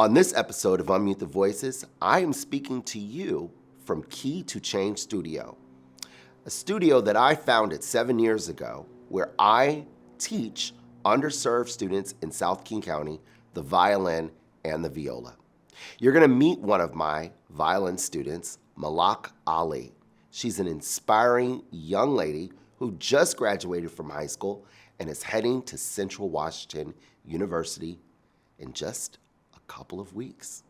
On this episode of Unmute the Voices, I am speaking to you from Key to Change Studio, a studio that I founded 7 years ago where I teach underserved students in South King County the violin and the viola. You're going to meet one of my violin students, Malak Ali. She's an inspiring young lady who just graduated from high school and is heading to Central Washington University in just a couple of weeks.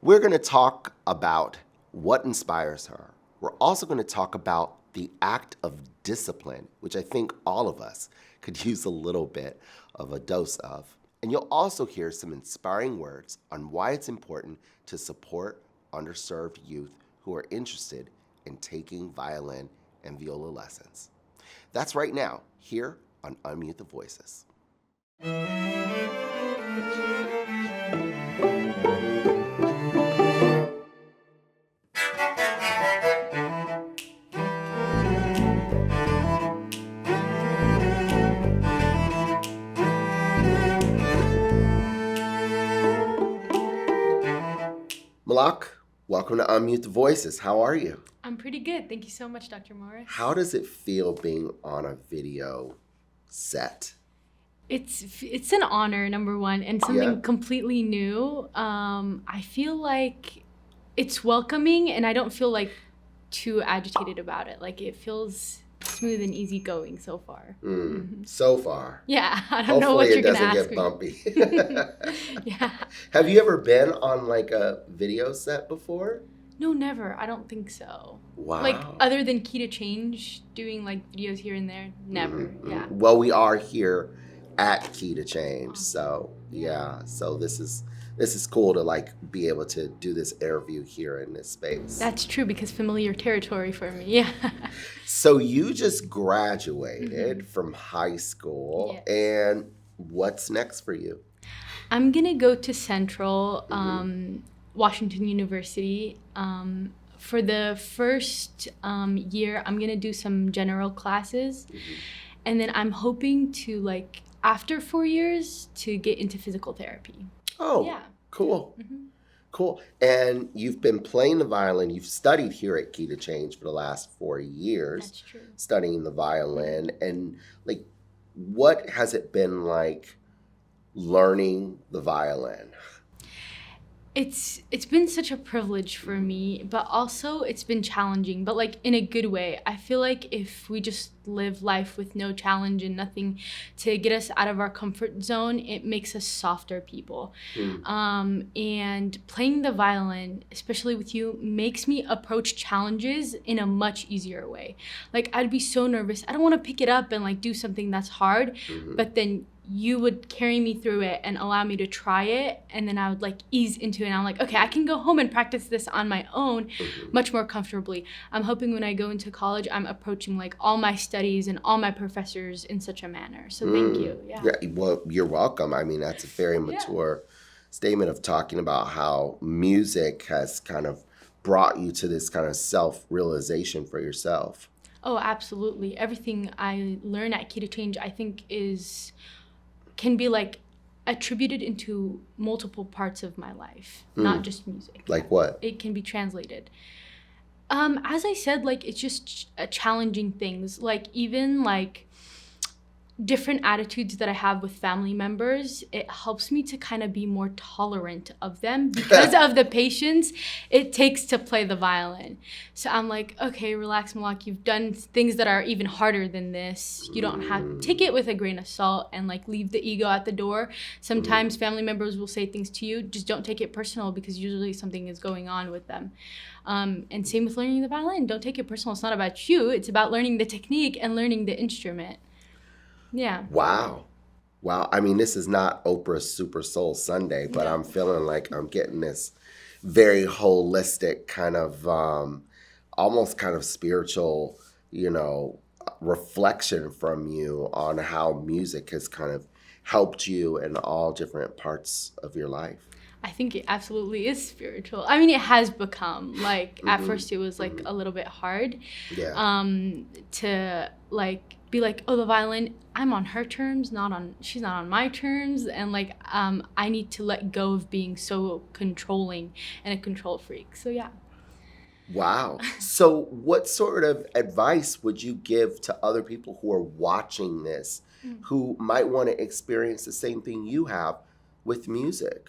We're going to talk about what inspires her. We're also going to talk about the act of discipline, which I think all of us could use a little bit of a dose of. And you'll also hear some inspiring words on why it's important to support underserved youth who are interested in taking violin and viola lessons. That's right now, here on Unmute the Voices. Malak, welcome to Unmute the Voices. How are you? I'm pretty good. Thank you so much, Dr. Morris. How does it feel being on a video set? It's an honor, number one, and something completely new. I feel like it's welcoming, and I don't feel like too agitated about it. Like it feels smooth and easygoing so far. So far. Yeah, I don't know what you're gonna ask me. Hopefully it doesn't get bumpy. Yeah. Have you ever been on like a video set before? No, never. I don't think so. Wow. Like other than Key to Change, doing like videos here and there, never. Yeah. Well, we are here at Key to Change, so yeah. So this is cool to like be able to do this interview here in this space. That's true because familiar territory for me. Yeah. So you just graduated from high school, and what's next for you? I'm gonna go to Central Washington University. For the first year, I'm gonna do some general classes, and then I'm hoping to like after 4 years to get into physical therapy. Oh, yeah. Cool. Cool. And you've been playing the violin. You've studied here at Key to Change for the last 4 years. That's true. Studying the violin. And like, what has it been like learning the violin? It's been such a privilege for me, but also it's been challenging, but like in a good way. I feel like if we just live life with no challenge and nothing to get us out of our comfort zone, it makes us softer people. And playing the violin, especially with you, makes me approach challenges in a much easier way. Like I'd be so nervous. I don't want to pick it up and like do something that's hard, but then you would carry me through it and allow me to try it, and then I would like ease into it, and I'm like, okay, I can go home and practice this on my own much more comfortably. I'm hoping when I go into college, I'm approaching like all my studies and all my professors in such a manner. So thank you. Yeah. Well, you're welcome. I mean, that's a very mature statement of talking about how music has kind of brought you to this kind of self-realization for yourself. Oh, absolutely. Everything I learn at Key to Change, I think can be like attributed into multiple parts of my life, not just music. Like what? It can be translated. As I said, like it's just challenging things, like even like different attitudes that I have with family members. It helps me to kind of be more tolerant of them because of the patience it takes to play the violin. So I'm like, okay, relax, Malak. You've done things that are even harder than this. You don't have take it with a grain of salt and like leave the ego at the door. Sometimes family members will say things to you. Just don't take it personal because usually something is going on with them. And same with learning the violin. Don't take it personal. It's not about you. It's about learning the technique and learning the instrument. Yeah. Wow. I mean, this is not Oprah's Super Soul Sunday, but I'm feeling like I'm getting this very holistic kind of, almost kind of spiritual, reflection from you on how music has kind of helped you in all different parts of your life. I think it absolutely is spiritual. I mean, it has become like at first it was like a little bit hard to like be like, oh, the violin, I'm on her terms, she's not on my terms. And like, I need to let go of being so controlling and a control freak. So yeah. Wow. So what sort of advice would you give to other people who are watching this, who might want to experience the same thing you have with music?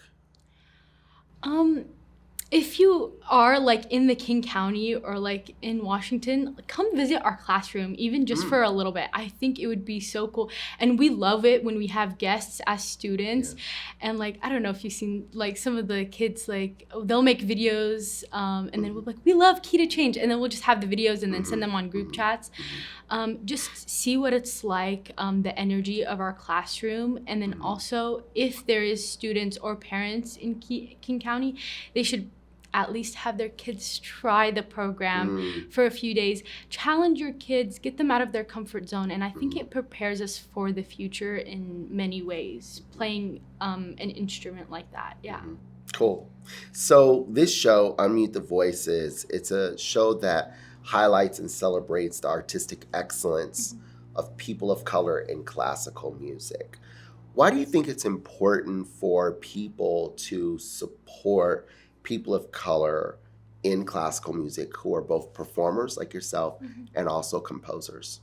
If you are like in the King County or like in Washington, come visit our classroom, even just for a little bit. I think it would be so cool. And we love it when we have guests as students. Yeah. And like, I don't know if you've seen like some of the kids, like they'll make videos and then we'll be like, we love Key to Change. And then we'll just have the videos and then send them on group chats. Just see what it's like, the energy of our classroom. And then also if there is students or parents in King County, they should at least have their kids try the program for a few days. Challenge your kids, get them out of their comfort zone. And I think it prepares us for the future in many ways, playing an instrument like that. Yeah. Cool. So this show, Unmute the Voices, it's a show that highlights and celebrates the artistic excellence of people of color in classical music. Why do you think it's important for people to support people of color in classical music who are both performers like yourself and also composers?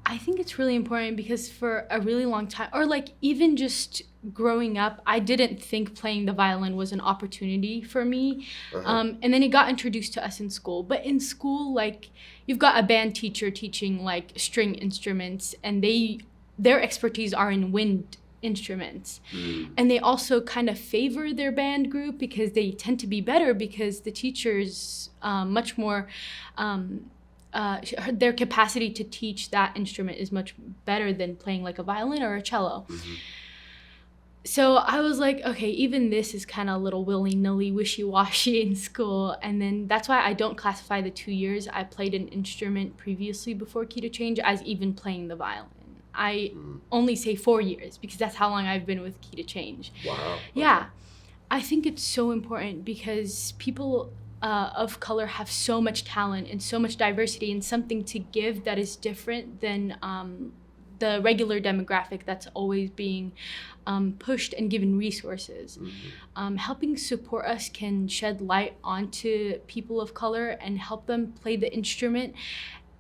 I think it's really important because for a really long time, or like even just growing up, I didn't think playing the violin was an opportunity for me. And then it got introduced to us in school. But in school, like you've got a band teacher teaching like string instruments, and their expertise are in wind instruments. And they also kind of favor their band group because they tend to be better because the teacher's much more, their capacity to teach that instrument is much better than playing like a violin or a cello. So I was like, okay, even this is kind of a little willy-nilly, wishy-washy in school. And then that's why I don't classify the 2 years I played an instrument previously before Key to Change as even playing the violin. I only say 4 years because that's how long I've been with Key to Change. Wow. Yeah. I think it's so important because people of color have so much talent and so much diversity and something to give that is different than the regular demographic that's always being pushed and given resources. Helping support us can shed light onto people of color and help them play the instrument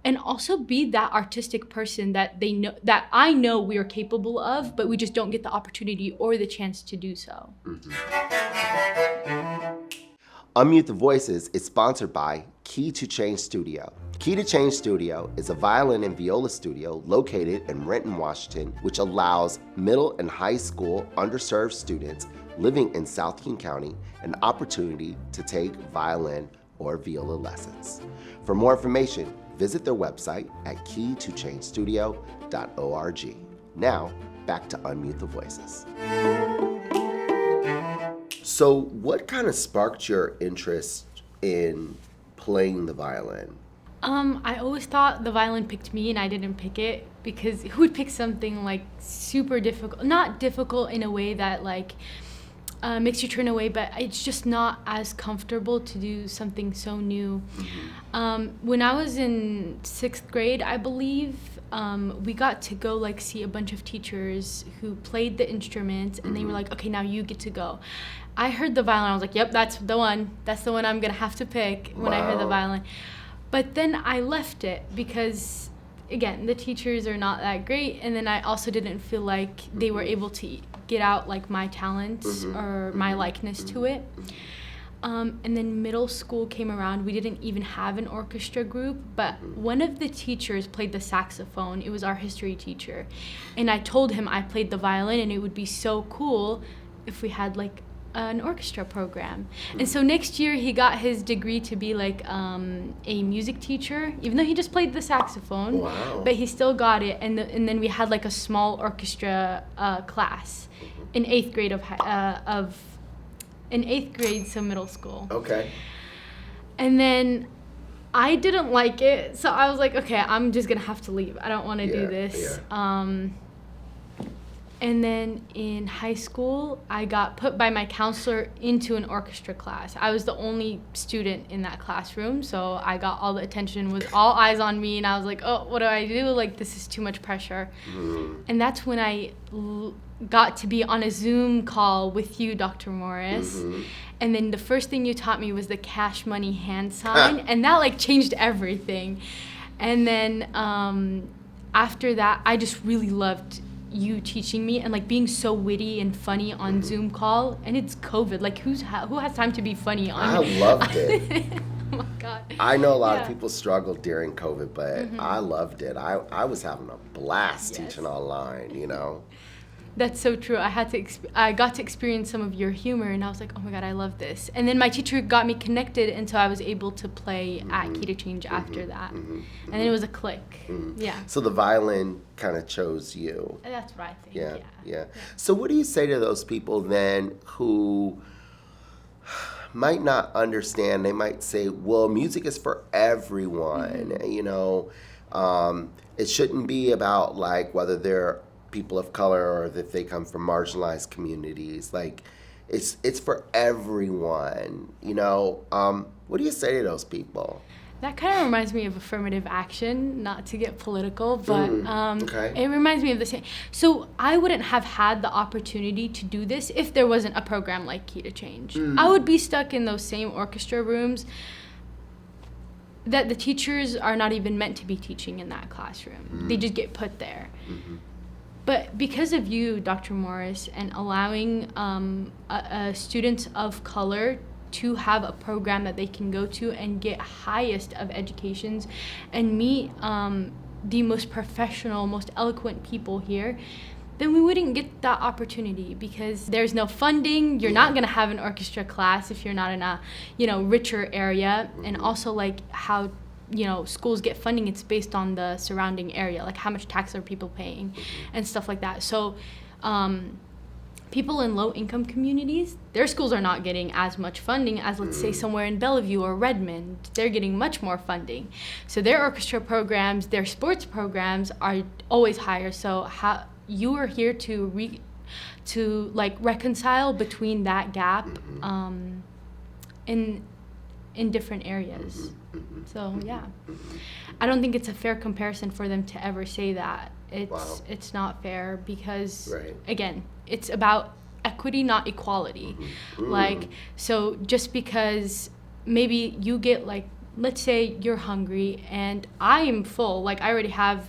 and also be that artistic person that they know, that I know we are capable of, but we just don't get the opportunity or the chance to do so. Unmute the Voices is sponsored by Key to Change Studio. Key to Change Studio is a violin and viola studio located in Renton, Washington, which allows middle and high school underserved students living in South King County an opportunity to take violin or viola lessons. For more information, visit their website at keytochangestudio.org. Now, back to Unmute the Voices. So what kind of sparked your interest in playing the violin? I always thought the violin picked me and I didn't pick it because who would pick something like super difficult, not difficult in a way that like makes you turn away, but it's just not as comfortable to do something so new. When I was in 6th grade, I believe, we got to go like see a bunch of teachers who played the instruments and they were like, okay, now you get to go. I heard the violin, I was like, yep, that's the one I'm gonna have to pick when I heard the violin. But then I left it because, again, the teachers are not that great, and then I also didn't feel like they were able to get out like my talents or my likeness to it. And then middle school came around. We didn't even have an orchestra group, but one of the teachers played the saxophone. It was our history teacher. And I told him I played the violin and it would be so cool if we had like an orchestra program. And so next year he got his degree to be like a music teacher, even though he just played the saxophone. Wow. But he still got it. And then we had like a small orchestra class in 8th grade in 8th grade, so middle school. Okay. And then I didn't like it, so I was like, okay, I'm just gonna have to leave. I don't want to do this. And then in high school, I got put by my counselor into an orchestra class. I was the only student in that classroom, so I got all the attention, was all eyes on me, and I was like, oh, what do I do? Like, this is too much pressure. And that's when I got to be on a Zoom call with you, Dr. Morris. And then the first thing you taught me was the cash money hand sign, and that like changed everything. And then after that, I just really loved you teaching me and like being so witty and funny on Zoom call. And it's COVID, like who has time to be funny on? I loved it. Oh my God. I know a lot of people struggled during COVID, but I loved it. I was having a blast teaching online, you know. That's so true. I got to experience some of your humor, and I was like, oh my God, I love this. And then my teacher got me connected, and so I was able to play at Key to Change after that. And then it was a click. Yeah. So the violin kind of chose you. That's what I think. Yeah. So what do you say to those people then who might not understand? They might say, well, music is for everyone. You know, it shouldn't be about like whether they're people of color or if they come from marginalized communities. Like it's for everyone, you know. What do you say to those people? That kind of reminds me of affirmative action, not to get political, but Okay. it reminds me of the same. So I wouldn't have had the opportunity to do this if there wasn't a program like Key to Change. I would be stuck in those same orchestra rooms that the teachers are not even meant to be teaching in that classroom. They just get put there. But because of you, Dr. Morris, and allowing students of color to have a program that they can go to and get highest of educations and meet the most professional, most eloquent people here, then we wouldn't get that opportunity because there's no funding. You're not gonna have an orchestra class if you're not in a, richer area. And also like how, schools get funding, it's based on the surrounding area, like how much tax are people paying and stuff like that. So people in low-income communities, their schools are not getting as much funding as, let's say, somewhere in Bellevue or Redmond. They're getting much more funding. So their orchestra programs, their sports programs are always higher. So how you are here to reconcile between that gap in different areas. So yeah, I don't think it's a fair comparison for them to ever say that. It's not fair because again, it's about equity, not equality. Like, so just because maybe you get like, let's say you're hungry and I am full, like I already have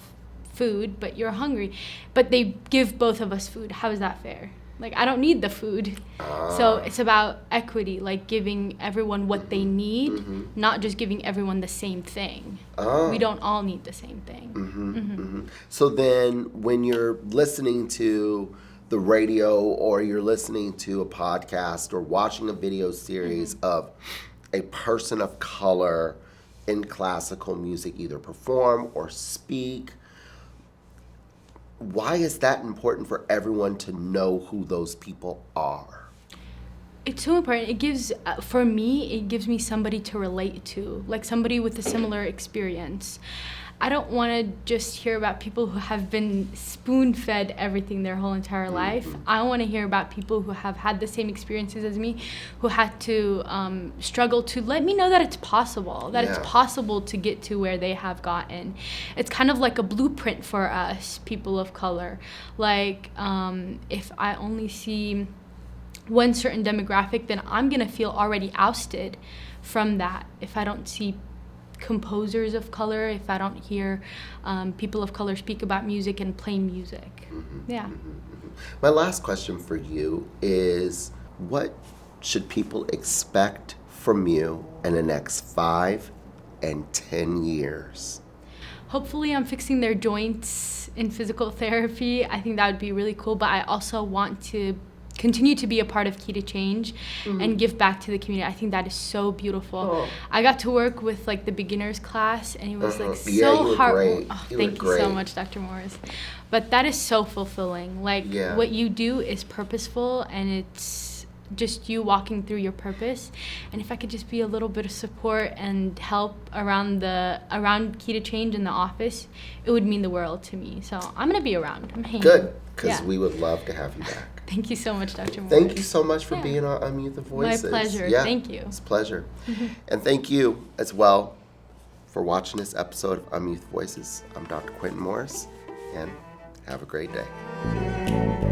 food, but you're hungry, but they give both of us food. How is that fair? Like, I don't need the food. So it's about equity, like giving everyone what they need, not just giving everyone the same thing. We don't all need the same thing. So then when you're listening to the radio or you're listening to a podcast or watching a video series of a person of color in classical music either perform or speak, why is that important for everyone to know who those people are? It's so important. It gives, for me, it gives me somebody to relate to, like somebody with a similar experience. I don't want to just hear about people who have been spoon-fed everything their whole entire life. I want to hear about people who have had the same experiences as me, who had to struggle to let me know that it's possible, that it's possible to get to where they have gotten. It's kind of like a blueprint for us, people of color. Like, if I only see one certain demographic, then I'm going to feel already ousted from that if I don't see composers of color, if I don't hear people of color speak about music and play music. My last question for you is, what should people expect from you in the next 5 and 10 years? Hopefully I'm fixing their joints in physical therapy. I think that would be really cool, but I also want to continue to be a part of Key to Change and give back to the community. I think that is so beautiful. I got to work with like the beginners class, and it was like so hard. Thank you so much, Dr. Morris. But that is so fulfilling. Like what you do is purposeful, and it's just you walking through your purpose. And if I could just be a little bit of support and help around Key to Change in the office, it would mean the world to me. So I'm going to be around. I'm hanging. Good, because we would love to have you back. Thank you so much, Dr. Morris. Thank you so much for being on Youth of Voices. My pleasure. Yeah, Thank you. It's a pleasure. And thank you as well for watching this episode of Youth Voices. I'm Dr. Quinton Morris, and have a great day.